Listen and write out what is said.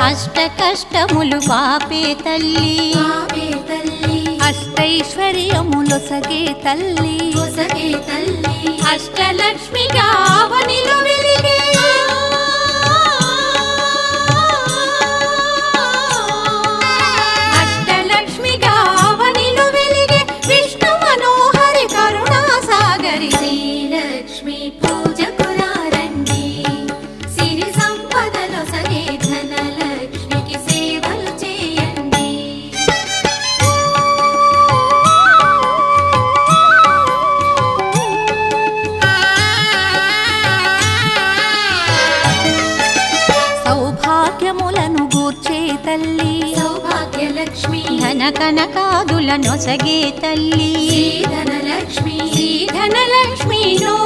అష్ట కష్టములు పాపే తల్లి అష్టైశ్వర్యములొసగే తల్లి అష్టలక్ష్మిగా అవనిలో వెలిగే అష్టలక్ష్మిగా అవనిలో వెలిగే విష్ణు మనోహరి కరుణా సాగరి శ్రీలక్ష్మి పూజకు రండి సిరి సంపదలొసగే ధనలక్ష్మికి సేవలు చేయండి. సౌభాగ్యములను గూర్చే తల్లి సౌభాగ్యలక్ష్మి ధన కనకాదులనొసగే తల్లి ధనలక్ష్మి ధనలక్ష్మి నో